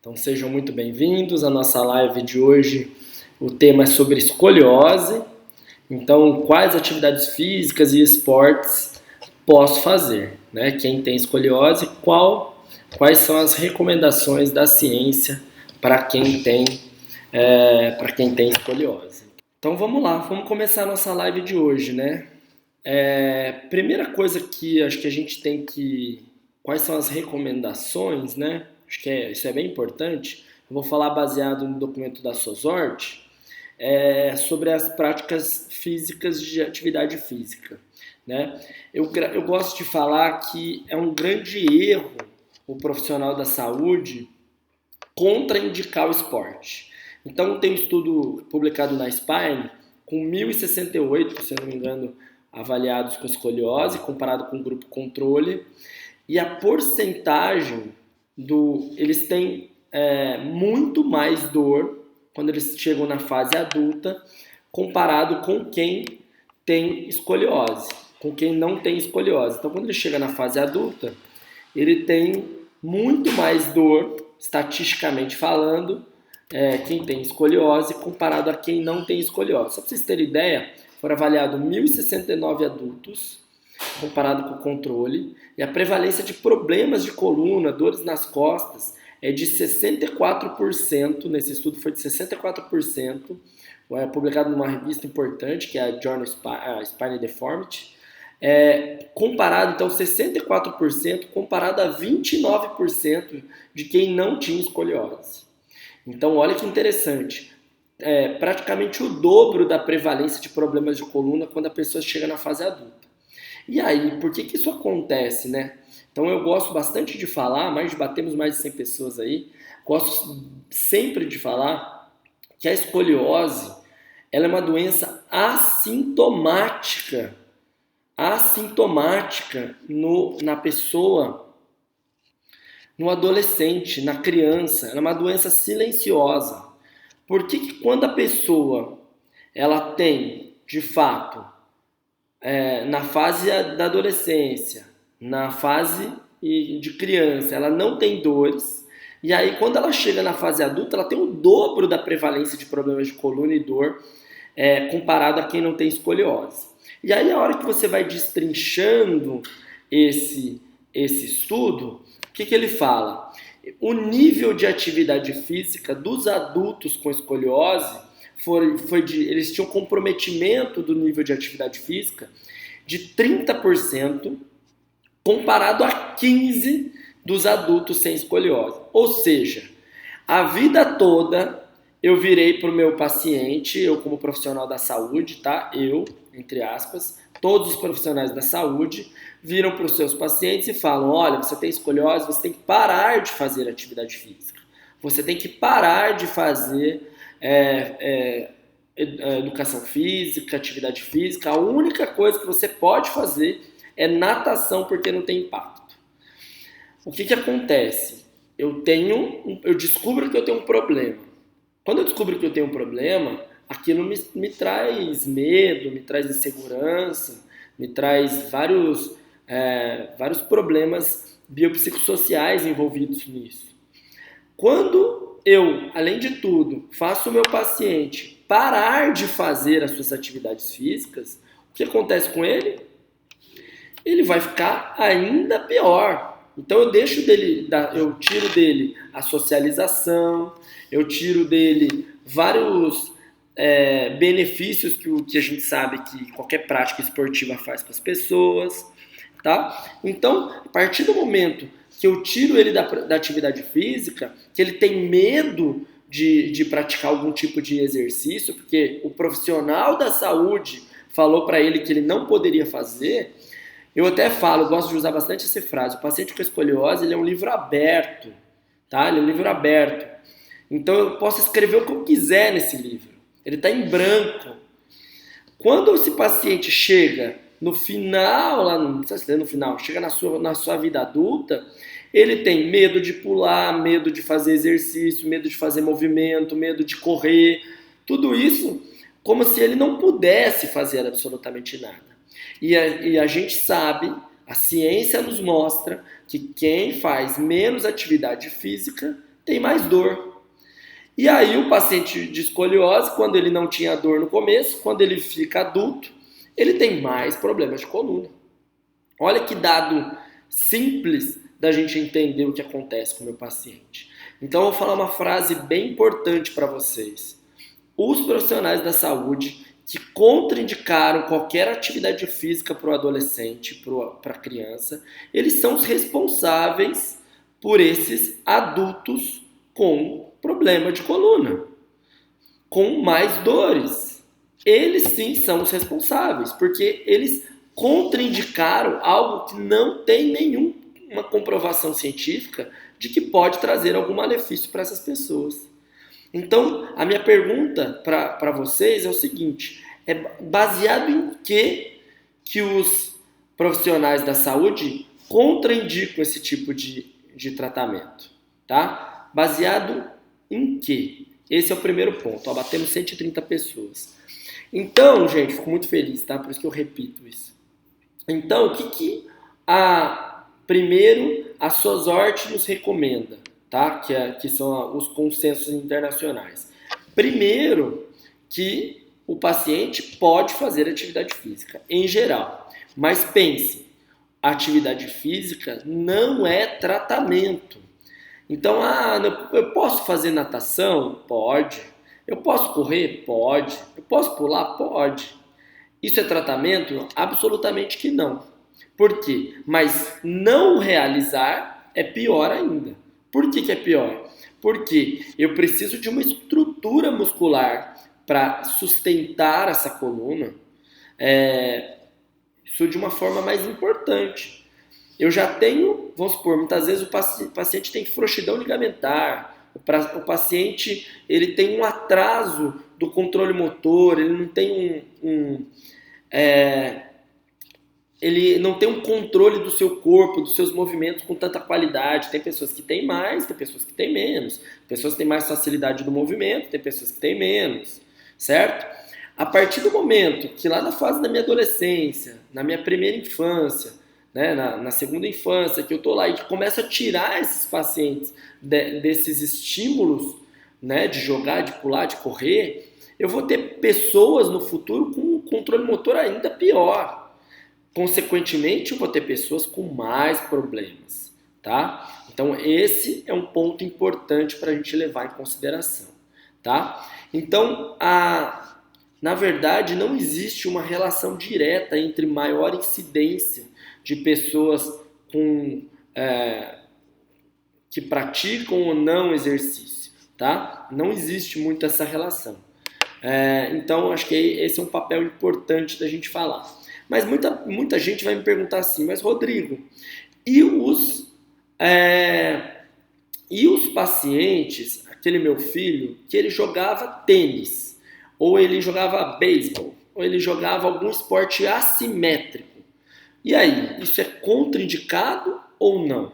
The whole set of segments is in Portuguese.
Então sejam muito bem-vindos à nossa live de hoje. O tema é sobre escoliose. Então, quais atividades físicas e esportes posso fazer? Né? Quem tem escoliose, quais são as recomendações da ciência para quem tem escoliose? Então vamos lá, vamos começar a nossa live de hoje, né? Primeira coisa que acho que a gente tem que... Quais são as recomendações, né? Acho que isso é bem importante. Eu vou falar baseado no documento da SOSORT, sobre as práticas físicas de atividade física, né? Eu gosto de falar que é um grande erro o profissional da saúde contraindicar o esporte. Então tem um estudo publicado na Spine com 1.068, se não me engano, avaliados com escoliose, comparado com o grupo controle, e a porcentagem eles têm muito mais dor quando eles chegam na fase adulta, comparado com quem tem escoliose, com quem não tem escoliose. Então, quando ele chega na fase adulta, ele tem muito mais dor, estatisticamente falando, quem tem escoliose, comparado a quem não tem escoliose. Só para vocês terem ideia, foram avaliados 1.069 adultos, comparado com o controle, e a prevalência de problemas de coluna, dores nas costas, é de 64%, nesse estudo foi de 64%, publicado numa revista importante, que é a Journal Spine Deformity, comparado, então, 64% comparado a 29% de quem não tinha escoliose. Então, olha que interessante, praticamente o dobro da prevalência de problemas de coluna quando a pessoa chega na fase adulta. E aí, por que isso acontece, né? Então eu gosto bastante de falar, batemos mais de 100 pessoas aí, gosto sempre de falar que a escoliose, ela é uma doença assintomática na pessoa, no adolescente, na criança. Ela é uma doença silenciosa. Por que quando a pessoa ela tem, de fato, na fase da adolescência, na fase de criança, ela não tem dores, e aí quando ela chega na fase adulta, ela tem o dobro da prevalência de problemas de coluna e dor, comparado a quem não tem escoliose. E aí a hora que você vai destrinchando esse estudo, o que ele fala? O nível de atividade física dos adultos com escoliose eles tinham comprometimento do nível de atividade física de 30%, comparado a 15% dos adultos sem escoliose. Ou seja, a vida toda eu virei para o meu paciente, eu como profissional da saúde, tá? Eu, entre aspas, todos os profissionais da saúde viram para os seus pacientes e falam: olha, você tem escoliose, você tem que parar de fazer atividade física. Você tem que parar de fazer educação física, atividade física. A única coisa que você pode fazer é natação, porque não tem impacto. O que acontece? Eu descubro que eu tenho um problema. Quando eu descubro que eu tenho um problema, aquilo me traz medo, me traz insegurança, me traz vários problemas biopsicossociais envolvidos nisso. Quando eu, além de tudo, faço o meu paciente parar de fazer as suas atividades físicas, o que acontece com ele? Ele vai ficar ainda pior. Então eu tiro dele a socialização, eu tiro dele vários benefícios que a gente sabe que qualquer prática esportiva faz com as pessoas, tá? Então, a partir do momento que eu tiro ele da atividade física, que ele tem medo de praticar algum tipo de exercício, porque o profissional da saúde falou para ele que ele não poderia fazer. Eu até falo, eu gosto de usar bastante essa frase: o paciente com escoliose, ele é um livro aberto, tá? Ele é um livro aberto. Então eu posso escrever o que eu quiser nesse livro. Ele está em branco. Quando esse paciente chega no final, não sei se é no final, chega na sua vida adulta, ele tem medo de pular, medo de fazer exercício, medo de fazer movimento, medo de correr, tudo isso como se ele não pudesse fazer absolutamente nada. E a gente sabe, a ciência nos mostra que quem faz menos atividade física tem mais dor. E aí o paciente de escoliose, quando ele não tinha dor no começo, quando ele fica adulto, ele tem mais problemas de coluna. Olha que dado simples da gente entender o que acontece com o meu paciente. Então eu vou falar uma frase bem importante para vocês. Os profissionais da saúde que contraindicaram qualquer atividade física para o adolescente, para a criança, eles são os responsáveis por esses adultos com problema de coluna, com mais dores. Eles sim são os responsáveis, porque eles contraindicaram algo que não tem nenhuma comprovação científica de que pode trazer algum malefício para essas pessoas. Então, a minha pergunta para vocês é o seguinte, é baseado em que os profissionais da saúde contraindicam esse tipo de tratamento, tá? Baseado em quê? Esse é o primeiro ponto, ó, batemos 130 pessoas. Então, gente, fico muito feliz, tá? Por isso que eu repito isso. Então, o que primeiro a SOSORT nos recomenda, tá? Que são os consensos internacionais. Primeiro, que o paciente pode fazer atividade física, em geral. Mas pense, a atividade física não é tratamento. Então, eu posso fazer natação? Pode. Eu posso correr? Pode. Eu posso pular? Pode. Isso é tratamento? Absolutamente que não. Por quê? Mas não realizar é pior ainda. Por que é pior? Porque eu preciso de uma estrutura muscular para sustentar essa coluna. Isso de uma forma mais importante. Eu já tenho, vamos supor, muitas vezes o paciente tem frouxidão ligamentar, o paciente ele tem um atraso do controle motor, ele não tem ele não tem um controle do seu corpo, dos seus movimentos com tanta qualidade. Tem pessoas que têm mais, tem pessoas que têm menos. Pessoas que têm mais facilidade do movimento, tem pessoas que têm menos, certo? A partir do momento que lá na fase da minha adolescência, na minha primeira infância, né, na segunda infância, que eu tô lá e que começo a tirar esses pacientes desses estímulos, né, de jogar, de pular, de correr, eu vou ter pessoas no futuro com um controle motor ainda pior. Consequentemente, eu vou ter pessoas com mais problemas, tá? Então, esse é um ponto importante para a gente levar em consideração, tá? Então, na verdade, não existe uma relação direta entre maior incidência de pessoas que praticam ou não exercício, tá? Não existe muito essa relação. Então, acho que esse é um papel importante da gente falar. Mas muita gente vai me perguntar assim, mas Rodrigo, e os pacientes, aquele meu filho, que ele jogava tênis, ou ele jogava beisebol, ou ele jogava algum esporte assimétrico. E aí, isso é contraindicado ou não?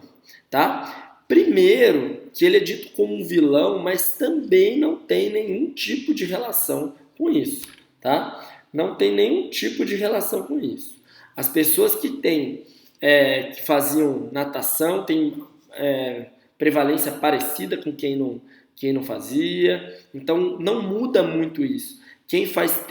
Tá? Primeiro, que ele é dito como um vilão, mas também não tem nenhum tipo de relação com isso, tá? Não tem nenhum tipo de relação com isso. As pessoas que faziam natação têm prevalência parecida com quem não fazia. Então, não muda muito isso. Quem faz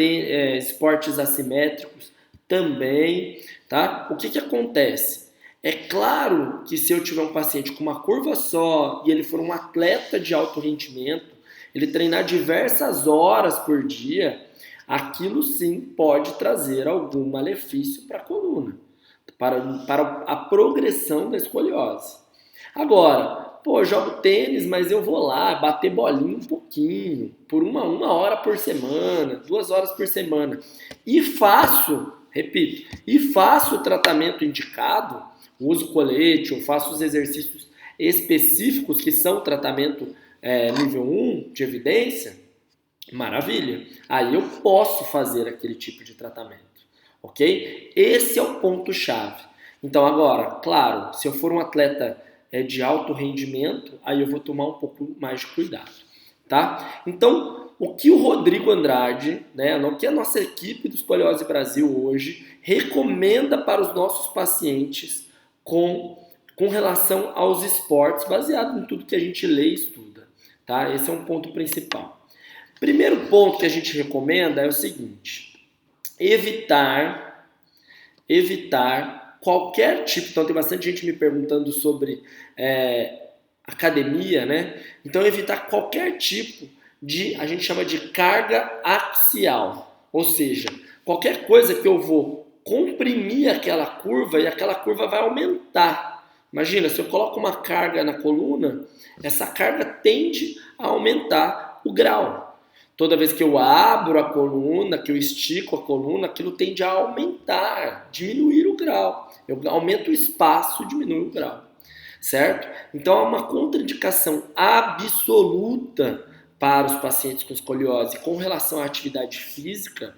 esportes assimétricos também, tá? O que acontece? É claro que se eu tiver um paciente com uma curva só e ele for um atleta de alto rendimento, ele treinar diversas horas por dia, aquilo sim pode trazer algum malefício para a coluna, para a progressão da escoliose. Agora, eu jogo tênis, mas eu vou lá bater bolinha um pouquinho, por uma hora por semana, 2 horas por semana, e faço o tratamento indicado, uso colete, ou faço os exercícios específicos que são tratamento nível 1 de evidência, maravilha. Aí eu posso fazer aquele tipo de tratamento, ok? Esse é o ponto-chave. Então agora, claro, se eu for um atleta de alto rendimento, aí eu vou tomar um pouco mais de cuidado, tá? Então, o que o Rodrigo Andrade, né, o que a nossa equipe do Escoliose Brasil hoje recomenda para os nossos pacientes com relação aos esportes, baseado em tudo que a gente lê e estuda. tá? Esse é um ponto principal. Primeiro ponto que a gente recomenda é o seguinte: evitar qualquer tipo. Então tem bastante gente me perguntando sobre academia, né? Então evitar qualquer tipo de, a gente chama de carga axial, ou seja, qualquer coisa que eu vou comprimir aquela curva e aquela curva vai aumentar. Imagina, se eu coloco uma carga na coluna, essa carga tende a aumentar o grau. Toda vez que eu abro a coluna, que eu estico a coluna, aquilo tende a aumentar, diminuir o grau. Eu aumento o espaço, diminui o grau. Certo? Então é uma contraindicação absoluta para os pacientes com escoliose com relação à atividade física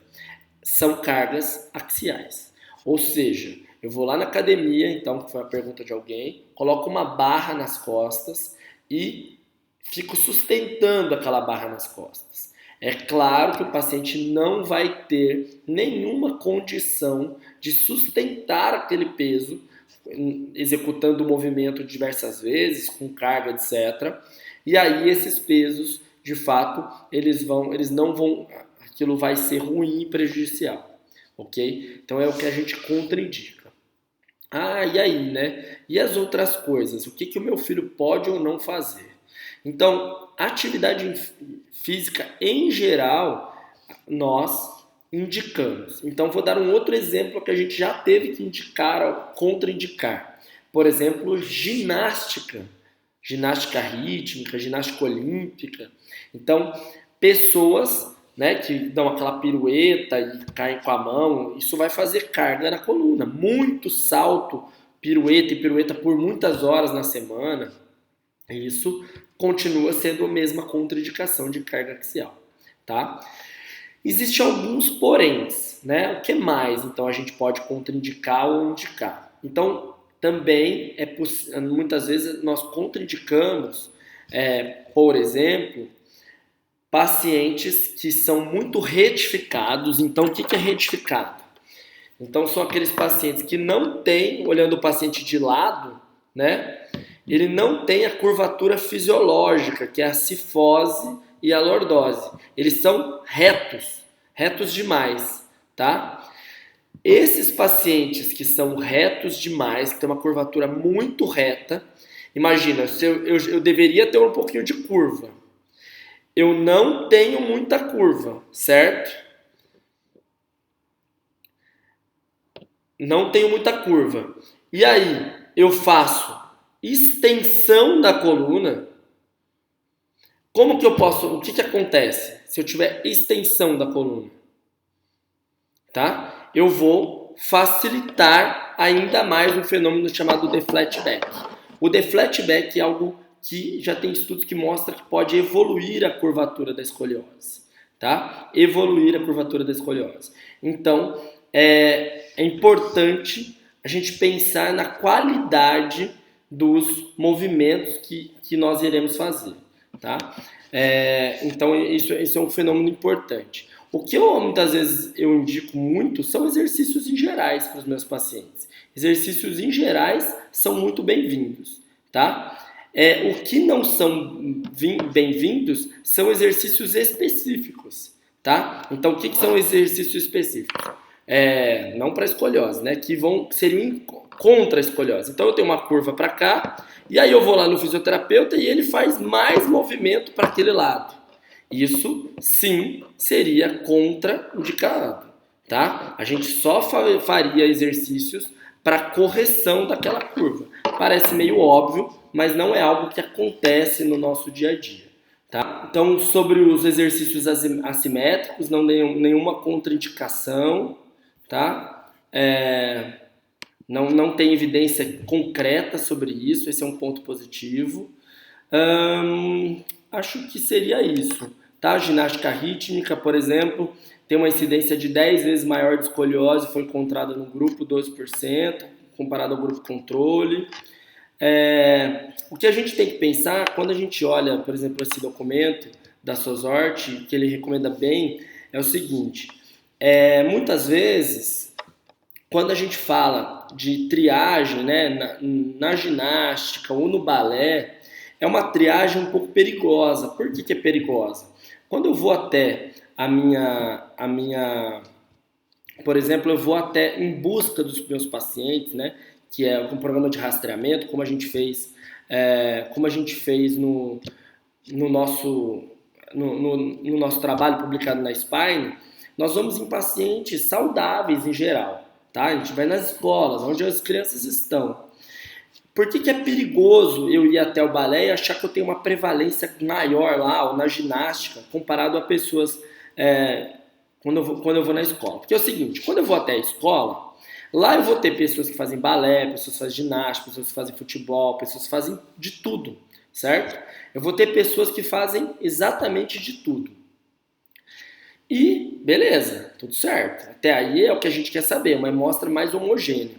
são cargas axiais. Ou seja, eu vou lá na academia, então, que foi a pergunta de alguém, coloco uma barra nas costas e fico sustentando aquela barra nas costas. É claro que o paciente não vai ter nenhuma condição de sustentar aquele peso, executando o movimento diversas vezes, com carga, etc. E aí esses pesos, de fato, eles não vão, aquilo vai ser ruim e prejudicial, ok? Então é o que a gente contraindica. Ah, e aí, né? E as outras coisas? O que o meu filho pode ou não fazer? Então, atividade física em geral, nós indicamos. Então, vou dar um outro exemplo que a gente já teve que indicar, contraindicar. Por exemplo, ginástica. Ginástica rítmica, ginástica olímpica. Então, pessoas, né, que dão aquela pirueta e caem com a mão, isso vai fazer carga na coluna. Muito salto, pirueta e pirueta por muitas horas na semana. Isso continua sendo a mesma contraindicação de carga axial, tá? Existem alguns poréns, né? O que mais? Então a gente pode contraindicar ou indicar. Então também muitas vezes nós contraindicamos, por exemplo, pacientes que são muito retificados. Então o que é retificado? Então são aqueles pacientes que não têm, olhando o paciente de lado, né? Ele não tem a curvatura fisiológica, que é a cifose e a lordose. Eles são retos demais, tá? Esses pacientes que são retos demais, que tem uma curvatura muito reta, imagina, se eu deveria ter um pouquinho de curva. Eu não tenho muita curva, certo? Não tenho muita curva. E aí, eu faço extensão da coluna. Como que eu posso, o que acontece se eu tiver extensão da coluna? Tá? Eu vou facilitar ainda mais um fenômeno chamado deflat back. O deflat back é algo que já tem estudos que mostram que pode evoluir a curvatura da escoliose, tá? Evoluir a curvatura da escoliose. Então, é importante a gente pensar na qualidade dos movimentos que nós iremos fazer, tá? Então, isso é um fenômeno importante. O que muitas vezes eu indico muito são exercícios em gerais para os meus pacientes. Exercícios em gerais são muito bem-vindos, tá? O que não são bem-vindos são exercícios específicos, tá? Então, o que são exercícios específicos? Não para escoliose, né? Que seriam contra a escoliose. Então, eu tenho uma curva para cá, e aí eu vou lá no fisioterapeuta e ele faz mais movimento para aquele lado. Isso, sim, seria contraindicado, tá? A gente só faria exercícios para correção daquela curva. Parece meio óbvio, mas não é algo que acontece no nosso dia a dia, tá? Então, sobre os exercícios assimétricos, não nenhuma contraindicação, tá? Não tem evidência concreta sobre isso, esse é um ponto positivo. Acho que seria isso, tá? Ginástica rítmica, por exemplo, tem uma incidência de 10 vezes maior de escoliose, foi encontrada no grupo 12%, comparado ao grupo controle. O que a gente tem que pensar, quando a gente olha, por exemplo, esse documento da SOSORT, que ele recomenda bem, é o seguinte, muitas vezes, quando a gente fala de triagem, né, na ginástica ou no balé, é uma triagem um pouco perigosa. Por que é perigosa? Quando eu vou até por exemplo, eu vou até em busca dos meus pacientes, né? Que é um programa de rastreamento, como a gente fez no nosso, no nosso trabalho publicado na Spine, nós vamos em pacientes saudáveis em geral, tá? A gente vai nas escolas, onde as crianças estão. Por que é perigoso eu ir até o balé e achar que eu tenho uma prevalência maior lá, ou na ginástica, comparado a pessoas quando eu vou na escola? Porque é o seguinte, quando eu vou até a escola, lá eu vou ter pessoas que fazem balé, pessoas que fazem ginástica, pessoas que fazem futebol, pessoas que fazem de tudo, certo? Eu vou ter pessoas que fazem exatamente de tudo. E beleza, tudo certo. Até aí é o que a gente quer saber, uma amostra mais homogênea.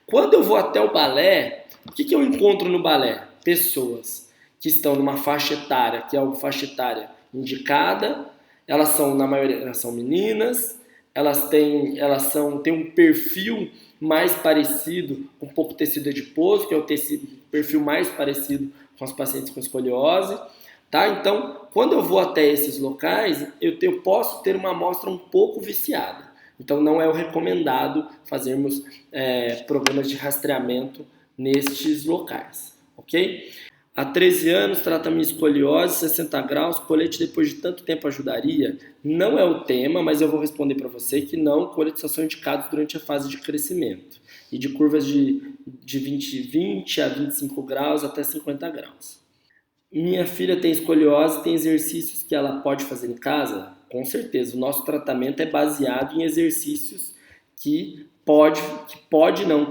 Quando eu vou até o balé, o que eu encontro no balé? Pessoas que estão numa faixa etária, que é a faixa etária indicada, elas são, na maioria, elas são meninas, elas têm um perfil mais parecido com um pouco tecido adiposo, que é o perfil mais parecido com os pacientes com escoliose. Tá? Então, quando eu vou até esses locais, eu posso ter uma amostra um pouco viciada. Então, não é o recomendado fazermos programas de rastreamento nestes locais, ok? Há 13 anos, trata minha escoliose, 60 graus, colete depois de tanto tempo ajudaria? Não é o tema, mas eu vou responder para você que não, coletes só são indicados durante a fase de crescimento e de curvas de 20 a 25 graus até 50 graus. Minha filha tem escoliose, tem exercícios que ela pode fazer em casa? Com certeza, o nosso tratamento é baseado em exercícios que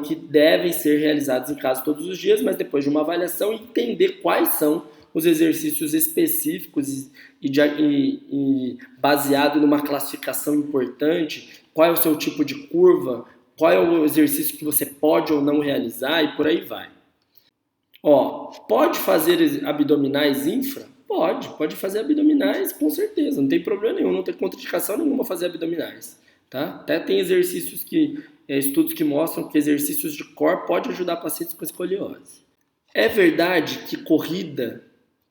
que devem ser realizados em casa todos os dias, mas depois de uma avaliação entender quais são os exercícios específicos e baseado numa classificação importante, qual é o seu tipo de curva, qual é o exercício que você pode ou não realizar e por aí vai. Pode fazer abdominais infra? Pode fazer abdominais com certeza, não tem problema nenhum, não tem contraindicação nenhuma fazer abdominais. Tá? Até tem estudos que mostram que exercícios de core pode ajudar pacientes com escoliose. É verdade que corrida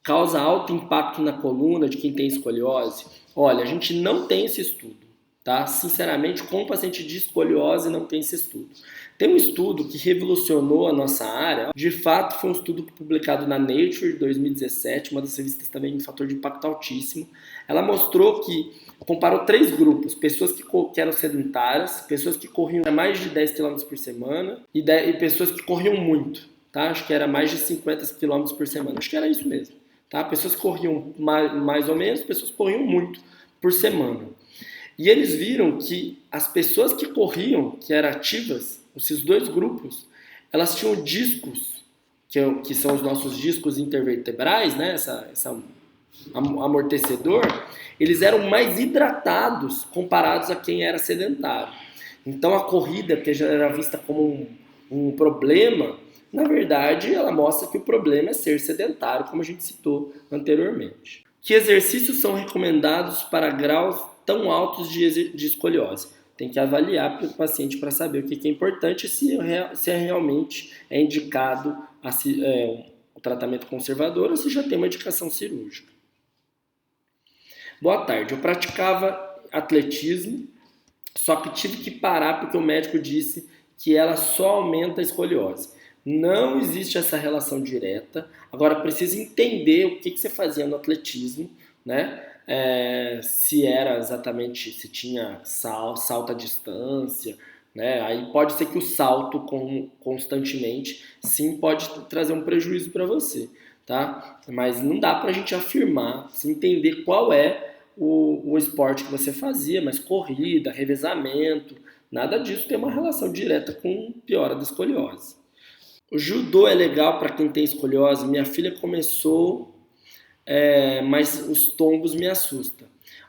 causa alto impacto na coluna de quem tem escoliose? Olha, a gente não tem esse estudo, tá? Sinceramente, com o paciente de escoliose não tem esse estudo. Tem um estudo que revolucionou a nossa área, de fato foi um estudo publicado na Nature, 2017, uma das revistas também um fator de impacto altíssimo. Ela mostrou que, comparou 3 grupos, pessoas que eram sedentárias, pessoas que corriam mais de 10 km por semana e pessoas que corriam muito, tá? Acho que era mais de 50 km por semana, acho que era isso mesmo, tá? Pessoas que corriam mais ou menos, pessoas que corriam muito por semana. E eles viram que as pessoas que corriam, que eram ativas, esses 2 grupos, elas tinham discos, que são os nossos discos intervertebrais, né? Amortecedor, eles eram mais hidratados comparados a quem era sedentário. Então a corrida, que já era vista como um problema, na verdade ela mostra que o problema é ser sedentário, como a gente citou anteriormente. Que exercícios são recomendados para graus tão altos de escoliose? Tem que avaliar para o paciente para saber o que é importante e se realmente é indicado o tratamento conservador ou se já tem uma indicação cirúrgica. Boa tarde, eu praticava atletismo, só que tive que parar porque o médico disse que ela só aumenta a escoliose. Não existe essa relação direta, agora precisa entender o que você fazia no atletismo, né? Se era exatamente, se tinha salto à distância, né? Aí pode ser que o salto constantemente sim pode trazer um prejuízo para você, tá? Mas não dá pra gente afirmar, se entender qual é o esporte que você fazia, mas corrida, revezamento, nada disso tem uma relação direta com piora da escoliose. O judô é legal para quem tem escoliose? Minha filha começou, mas os tombos me assustam.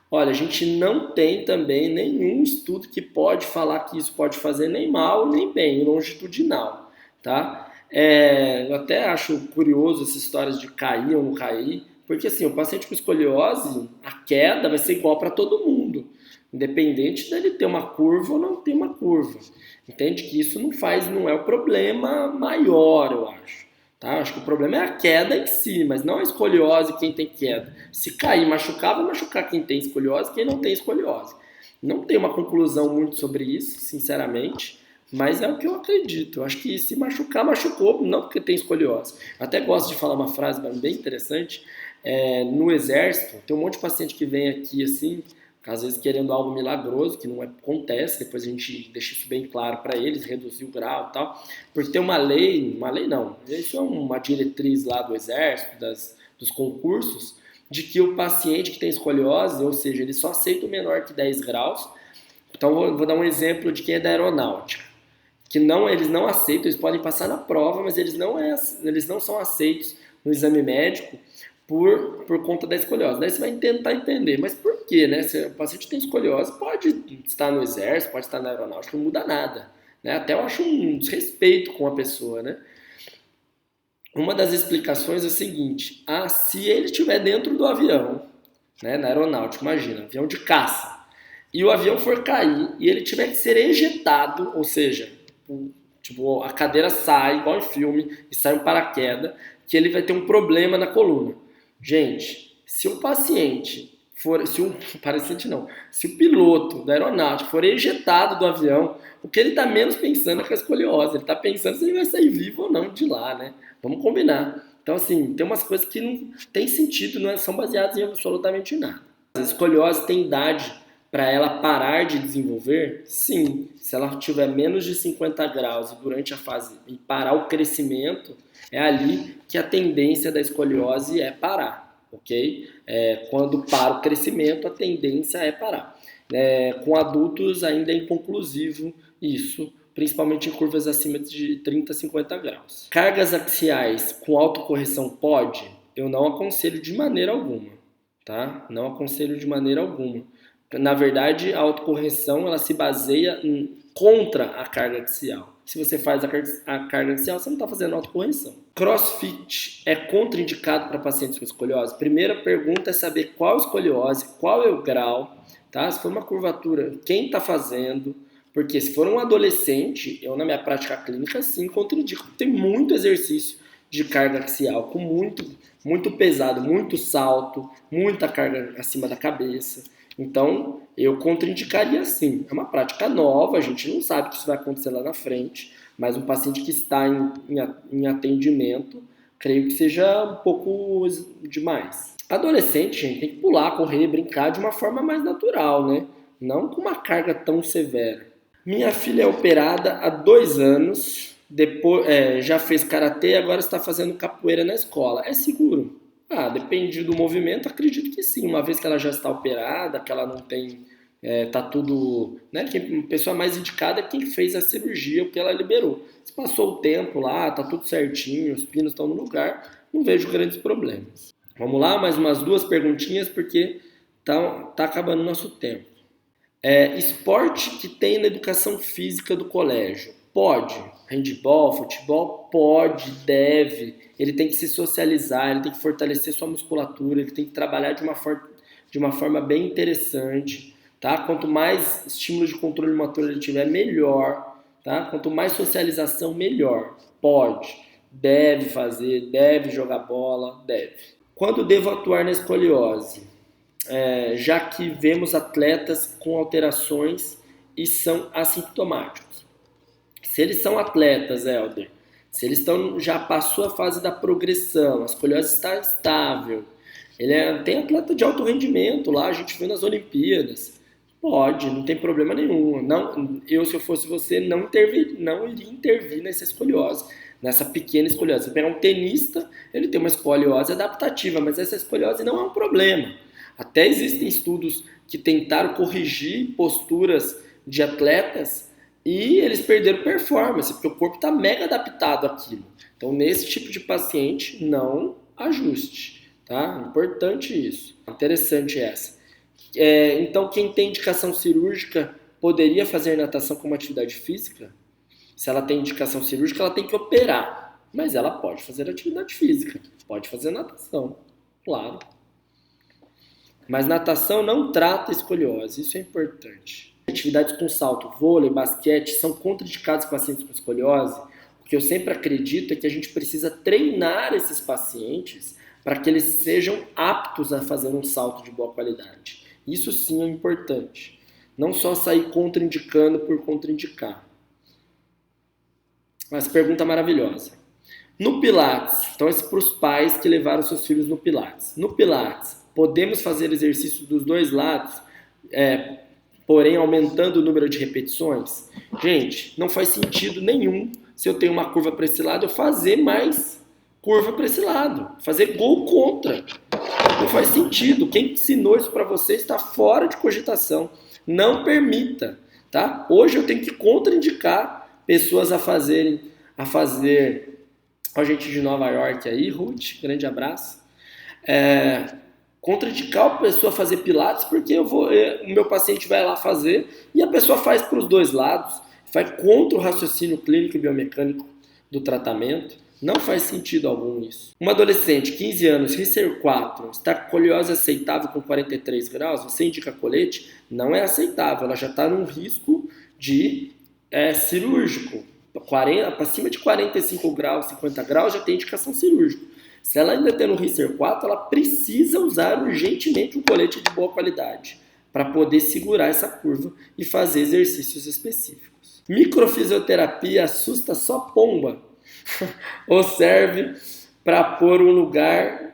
Olha, a gente não tem também nenhum estudo que pode falar que isso pode fazer nem mal nem bem, longitudinal, tá? Eu até acho curioso essas histórias de cair ou não cair, porque assim, o paciente com escoliose, a queda vai ser igual para todo mundo, independente dele ter uma curva ou não ter uma curva. Entende que isso não é o problema maior, eu acho. Tá? Acho que o problema é a queda em si, mas não a escoliose quem tem queda. Se cair e machucar, vai machucar quem tem escoliose e quem não tem escoliose. Não tenho uma conclusão muito sobre isso, sinceramente, mas é o que eu acredito. Eu acho que se machucar, machucou, não porque tem escoliose. Eu até gosto de falar uma frase bem interessante. No exército, tem um monte de paciente que vem aqui assim, às vezes querendo algo milagroso, que não acontece, depois a gente deixa isso bem claro para eles, reduzir o grau e tal, porque tem uma lei não, isso é uma diretriz lá do exército, dos concursos, de que o paciente que tem escoliose, ou seja, ele só aceita o menor que 10 graus. Então vou dar um exemplo de quem é da aeronáutica, que eles não aceitam, eles podem passar na prova, mas eles não são aceitos no exame médico por conta da escoliose. Daí você vai tentar entender, mas por quê, né? Se o paciente tem escoliose, pode estar no exército, pode estar na aeronáutica, não muda nada, né? Até eu acho um desrespeito com a pessoa, né? Uma das explicações é o seguinte: se ele estiver dentro do avião, né, na aeronáutica, imagina, avião de caça, e o avião for cair e ele tiver que ser ejetado, ou seja, tipo, a cadeira sai, igual em filme, e sai um paraquedas, que ele vai ter um problema na coluna. Gente, se o paciente for, se o piloto da aeronáutica for ejetado do avião, o que ele está menos pensando é com a escoliose, ele está pensando se ele vai sair vivo ou não de lá, né? Vamos combinar. Então, assim, tem umas coisas que não tem sentido, não são baseadas em absolutamente nada. A escoliose tem idade para ela parar de desenvolver? Sim. Se ela tiver menos de 50 graus e durante a fase e parar o crescimento, é ali que a tendência da escoliose é parar, ok? Quando para o crescimento, a tendência é parar. Com adultos ainda é inconclusivo isso, principalmente em curvas acima de 30, 50 graus. Cargas axiais com autocorreção pode? Eu não aconselho de maneira alguma, tá? Não aconselho de maneira alguma. Na verdade, a autocorreção ela se baseia contra a carga axial. Se você faz a carga axial, você não está fazendo autocorreção. CrossFit é contraindicado para pacientes com escoliose? Primeira pergunta é saber qual escoliose, qual é o grau, tá? Se for uma curvatura, quem está fazendo? Porque se for um adolescente, eu na minha prática clínica sim contraindico. Tem muito exercício de carga axial, com muito pesado, muito salto, muita carga acima da cabeça. Então, eu contraindicaria sim. É uma prática nova, a gente não sabe o que isso vai acontecer lá na frente, mas um paciente que está em atendimento, creio que seja um pouco demais. Adolescente, gente, tem que pular, correr, brincar de uma forma mais natural, né? Não com uma carga tão severa. Minha filha é operada há 2 anos, depois, já fez karatê, agora está fazendo capoeira na escola. É seguro? Depende do movimento, acredito que sim. Uma vez que ela já está operada, que ela não tem, tá tudo, né? A pessoa mais indicada é quem fez a cirurgia, o que ela liberou. Se passou o tempo lá, tá tudo certinho, os pinos estão no lugar, não vejo grandes problemas. Vamos lá, mais umas 2 perguntinhas, porque tá acabando o nosso tempo. Esporte que tem na educação física do colégio. Pode. Handball, futebol, pode, deve. Ele tem que se socializar, ele tem que fortalecer sua musculatura, ele tem que trabalhar de uma forma bem interessante. Tá? Quanto mais estímulo de controle motor ele tiver, melhor. Tá? Quanto mais socialização, melhor. Pode, deve fazer, deve jogar bola, deve. Quando devo atuar na escoliose? Já que vemos atletas com alterações e são assintomáticos. Se eles são atletas, Helder, se eles já passou a fase da progressão, a escoliose está estável, tem atleta de alto rendimento lá, a gente viu nas Olimpíadas, pode, não tem problema nenhum. Se eu fosse você, não iria intervir nessa escoliose, nessa pequena escoliose. Você pegar um tenista, ele tem uma escoliose adaptativa, mas essa escoliose não é um problema. Até existem estudos que tentaram corrigir posturas de atletas e eles perderam performance, porque o corpo está mega adaptado àquilo. Então, nesse tipo de paciente, não ajuste. Tá? Importante isso. Interessante essa. Então, quem tem indicação cirúrgica poderia fazer natação como atividade física? Se ela tem indicação cirúrgica, ela tem que operar. Mas ela pode fazer atividade física, pode fazer natação, claro. Mas natação não trata escoliose, isso é importante. Atividades com salto, vôlei, basquete são contraindicadas em pacientes com escoliose. O que eu sempre acredito é que a gente precisa treinar esses pacientes para que eles sejam aptos a fazer um salto de boa qualidade. Isso sim é importante. Não só sair contraindicando por contraindicar. Mas pergunta maravilhosa. No Pilates, então esse para os pais que levaram seus filhos no Pilates. No Pilates, podemos fazer exercício dos dois lados, porém aumentando o número de repetições? Gente, não faz sentido nenhum se eu tenho uma curva para esse lado, eu fazer mais curva para esse lado, fazer gol contra. Não faz sentido. Quem ensinou isso para você está fora de cogitação. Não permita, tá? Hoje eu tenho que contraindicar pessoas a fazer a gente de Nova York aí, Ruth, grande abraço. Contraindicar a pessoa a fazer pilates porque o meu paciente vai lá fazer e a pessoa faz para os dois lados, faz contra o raciocínio clínico e biomecânico do tratamento. Não faz sentido algum isso. Uma adolescente, 15 anos, Risser 4, está com escoliose aceitável com 43 graus, você indica colete? Não é aceitável, ela já está num risco de cirúrgico. Acima de 45 graus, 50 graus, já tem indicação cirúrgica. Se ela ainda tem no Risser 4, ela precisa usar urgentemente um colete de boa qualidade para poder segurar essa curva e fazer exercícios específicos. Microfisioterapia assusta só pomba? Ou serve para pôr no lugar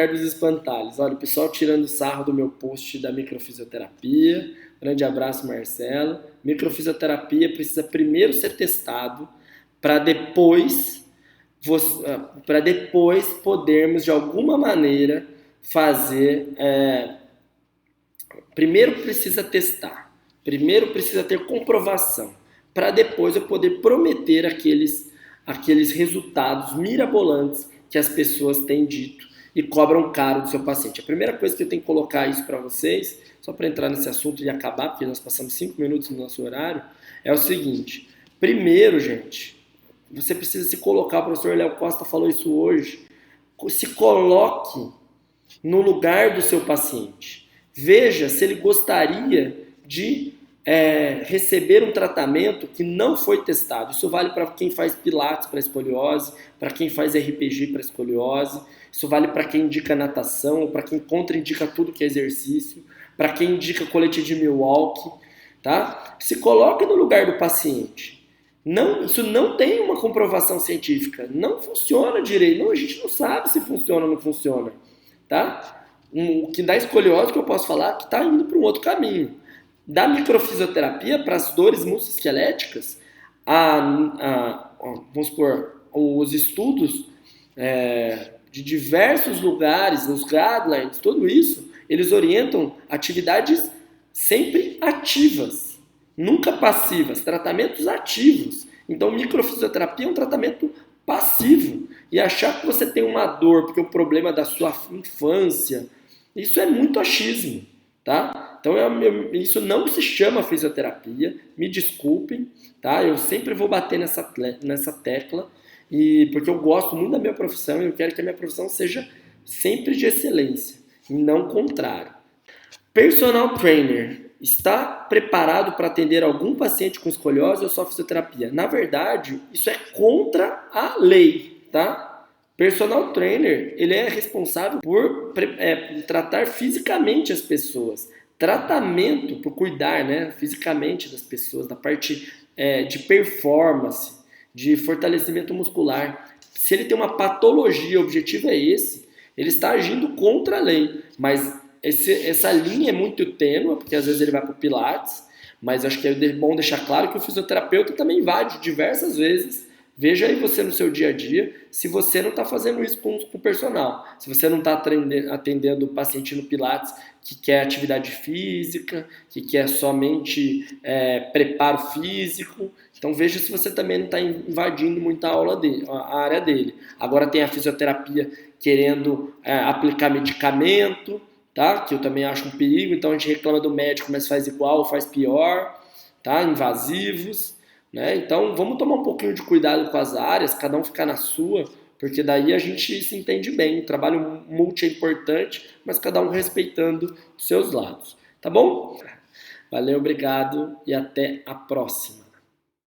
dos espantalhos? Olha, o pessoal tirando sarro do meu post da microfisioterapia. Grande abraço, Marcelo. Microfisioterapia precisa primeiro ser testado para depois podermos de alguma maneira fazer. Primeiro precisa testar, primeiro precisa ter comprovação, para depois eu poder prometer aqueles resultados mirabolantes que as pessoas têm dito e cobram caro do seu paciente. A primeira coisa que eu tenho que colocar isso para vocês, só para entrar nesse assunto e acabar, porque nós passamos 5 minutos no nosso horário, é o seguinte. Primeiro, gente, você precisa se colocar, o professor Léo Costa falou isso hoje, se coloque no lugar do seu paciente. Veja se ele gostaria de receber um tratamento que não foi testado. Isso vale para quem faz pilates para escoliose, para quem faz RPG para escoliose, isso vale para quem indica natação, para quem contraindica tudo que é exercício, para quem indica colete de Milwaukee, tá? Se coloque no lugar do paciente. Isso não tem uma comprovação científica, não funciona direito, não, a gente não sabe se funciona ou não funciona, tá? O que dá escoliose, que eu posso falar, que está indo para um outro caminho. Da microfisioterapia para as dores musculoesqueléticas, vamos supor, os estudos de diversos lugares, os guidelines, tudo isso, eles orientam atividades sempre ativas, nunca passivas, tratamentos ativos. Então, microfisioterapia é um tratamento passivo. E achar que você tem uma dor porque é um problema da sua infância, isso é muito achismo, tá? Então, isso não se chama fisioterapia, me desculpem, tá? Eu sempre vou bater nessa tecla, porque eu gosto muito da minha profissão e eu quero que a minha profissão seja sempre de excelência, e não contrário. Personal trainer está preparado para atender algum paciente com escoliose ou só fisioterapia? Na verdade, isso é contra a lei, tá? Personal trainer, ele é responsável por tratar fisicamente as pessoas. Tratamento, por cuidar, né, fisicamente das pessoas, da parte de performance, de fortalecimento muscular. Se ele tem uma patologia, o objetivo é esse, ele está agindo contra a lei, mas essa linha é muito tênue, porque às vezes ele vai para o Pilates, mas acho que é bom deixar claro que o fisioterapeuta também invade diversas vezes. Veja aí você no seu dia a dia, se você não está fazendo isso com o personal, se você não está atendendo o paciente no Pilates que quer atividade física, que quer somente preparo físico, então veja se você também não está invadindo muito a área dele. Agora tem a fisioterapia querendo aplicar medicamento, tá? Que eu também acho um perigo, então a gente reclama do médico, mas faz igual ou faz pior, tá? Invasivos. Né? Então vamos tomar um pouquinho de cuidado com as áreas, cada um ficar na sua, porque daí a gente se entende bem. O trabalho multi é importante, mas cada um respeitando os seus lados. Tá bom? Valeu, obrigado e até a próxima.